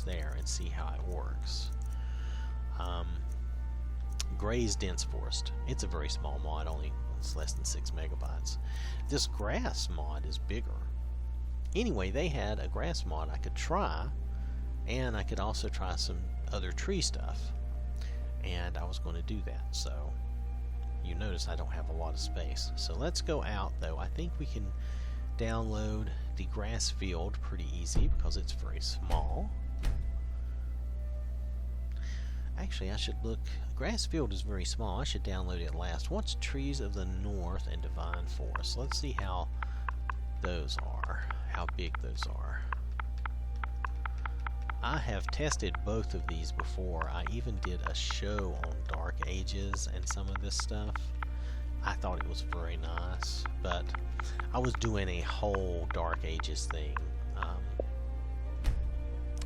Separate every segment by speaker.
Speaker 1: there and see how it works. Gray's Dense Forest. It's a very small mod, it's less than 6 megabytes. This grass mod is bigger. Anyway, they had a grass mod I could try, and I could also try some other tree stuff. And I was going to do that, so you notice I don't have a lot of space. So let's go out, though. I think we can download the grass field pretty easy because it's very small. Actually, I should look. Grass field is very small. I should download it last. What's Trees of the North and Divine Forest? Let's see how those are. How big those are. I have tested both of these before. I even did a show on Dark Ages and some of this stuff. I thought it was very nice, but I was doing a whole Dark Ages thing.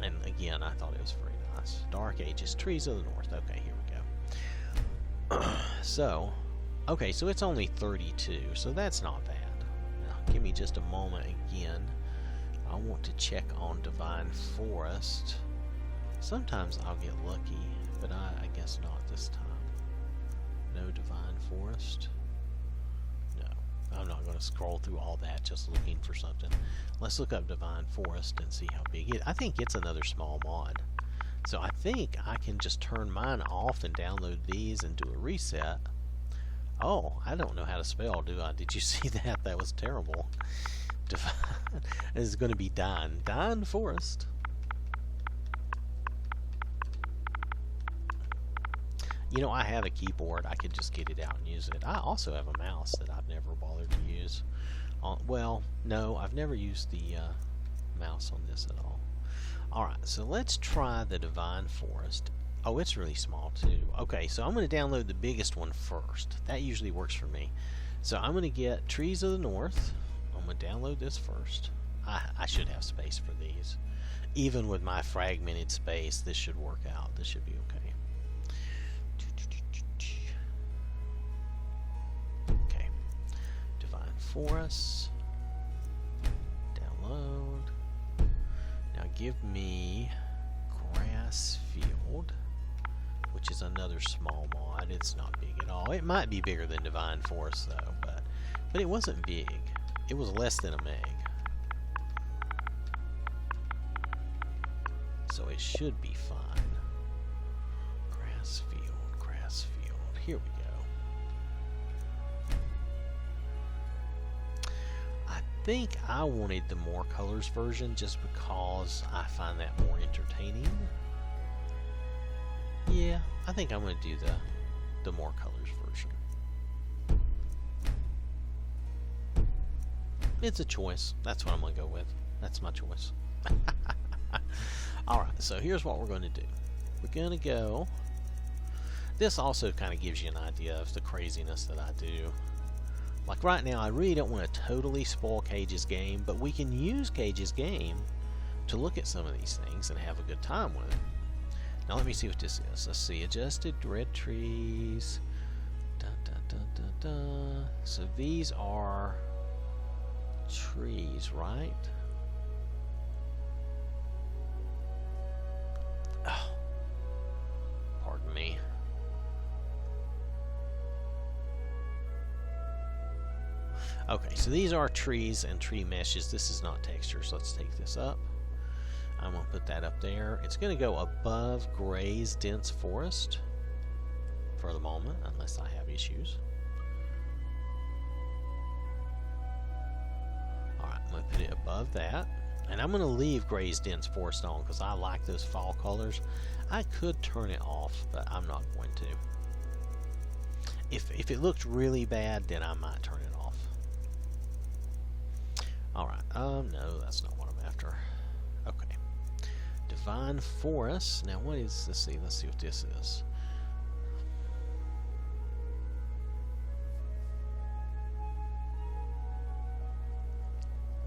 Speaker 1: And again, I thought it was very nice. Dark Ages, Trees of the North. Okay, here we go. So it's only 32, so that's not bad. Now, give me just a moment again. I want to check on Divine Forest. Sometimes I'll get lucky, but I guess not this time. No Divine Forest. No, I'm not going to scroll through all that just looking for something. Let's look up Divine Forest and see how big it. I think it's another small mod. So I think I can just turn mine off and download these and do a reset. Oh, I don't know how to spell, do I? Did you see that? That was terrible. Divine. This is going to be Divine Forest. You know, I have a keyboard. I could just get it out and use it. I also have a mouse that I've never bothered to use. Well, no, I've never used the mouse on this at all. Alright, so let's try the Divine Forest. Oh, it's really small too. Okay, so I'm going to download the biggest one first. That usually works for me. So I'm going to get Trees of the North. I'm going to download this first. I should have space for these. Even with my fragmented space, this should work out. This should be okay. Okay. Divine Forest. Download. Now give me Grass Field, which is another small mod. It's not big at all. It might be bigger than Divine Forest though, but it wasn't big. It was less than a meg. So it should be fine. Grass Field, Grass Field. Here we go. I think I wanted the more colors version just because I find that more entertaining. Yeah, I think I'm going to do the more colors version. It's a choice. That's what I'm going to go with. That's my choice. Alright, so here's what we're going to do. We're going to go... This also kind of gives you an idea of the craziness that I do. Like right now, I really don't want to totally spoil Cage's game, but we can use Cage's game to look at some of these things and have a good time with it. Now let me see what this is. Let's see. Adjusted red trees. Dun, dun, dun, dun, dun. So these are trees, right? Oh, pardon me. Okay, so these are trees and tree meshes. This is not texture, so let's take this up. I'm going to put that up there. It's going to go above Gray's Dense Forest for the moment, unless I have issues. Alright, I'm going to put it above that. And I'm going to leave Gray's Dense Forest on because I like those fall colors. I could turn it off, but I'm not going to. If it looked really bad, then I might turn it off. Alright, no, that's not what I'm after. Okay. Divine Forest. Now what is, let's see what this is.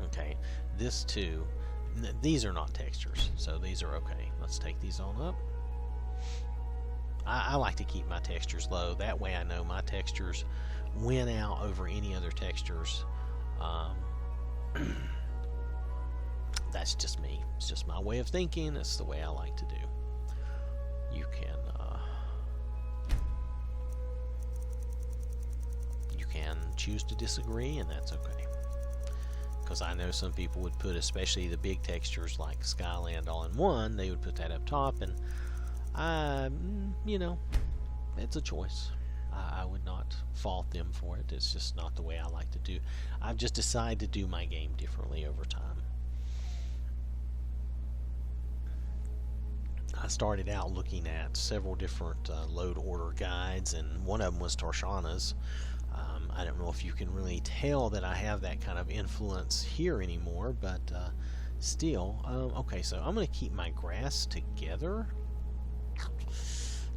Speaker 1: Okay, this too. These are not textures, so these are okay. Let's take these on up. I like to keep my textures low. That way I know my textures win out over any other textures that's just me. It's just my way of thinking. It's the way I like to do. You can choose to disagree, and that's okay. Because I know some people would put, especially the big textures like Skyland all-in-one, they would put that up top, and you know, it's a choice. I would not fault them for it. It's just not the way I like to do. I've just decided to do my game differently over time. I started out looking at several different load order guides, and one of them was Tarshana's. I don't know if you can really tell that I have that kind of influence here anymore, but still. Okay, so I'm going to keep my grass together.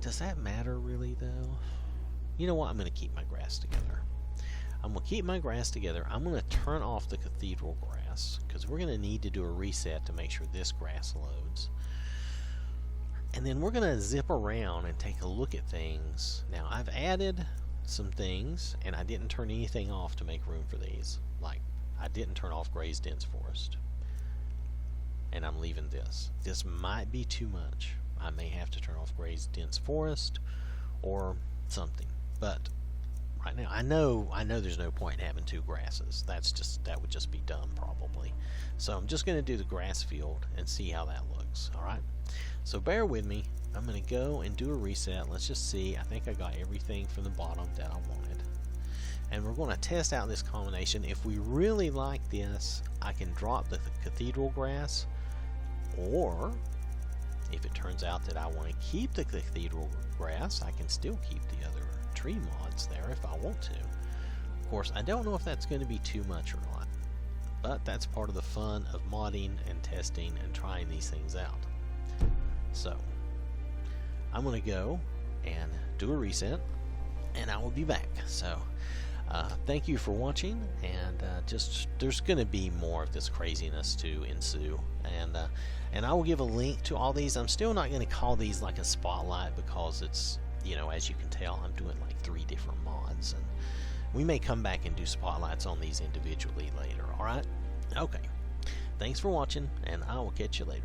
Speaker 1: Does that matter really, though? You know what? I'm going to keep my grass together. I'm going to keep my grass together. I'm going to turn off the cathedral grass, because we're going to need to do a reset to make sure this grass loads. And then we're going to zip around and take a look at things. Now, I've added some things, and I didn't turn anything off to make room for these. Like, I didn't turn off Gray's Dense Forest. And I'm leaving this. This might be too much. I may have to turn off Gray's Dense Forest or something. But right now, I know there's no point in having two grasses. That would just be dumb probably. So I'm just going to do the grass field and see how that looks. Alright? So bear with me. I'm going to go and do a reset. Let's just see. I think I got everything from the bottom that I wanted. And we're going to test out this combination. If we really like this, I can drop the cathedral grass. Or, if it turns out that I want to keep the cathedral grass, I can still keep the other tree mods there if I want to. Of course, I don't know if that's going to be too much or not. But that's part of the fun of modding and testing and trying these things out. So, I'm going to go and do a reset, and I will be back. So, thank you for watching, and there's going to be more of this craziness to ensue, and I will give a link to all these. I'm still not going to call these like a spotlight, because it's, you know, as you can tell, I'm doing like 3 different mods, and we may come back and do spotlights on these individually later. Alright? Okay. Thanks for watching, and I will catch you later.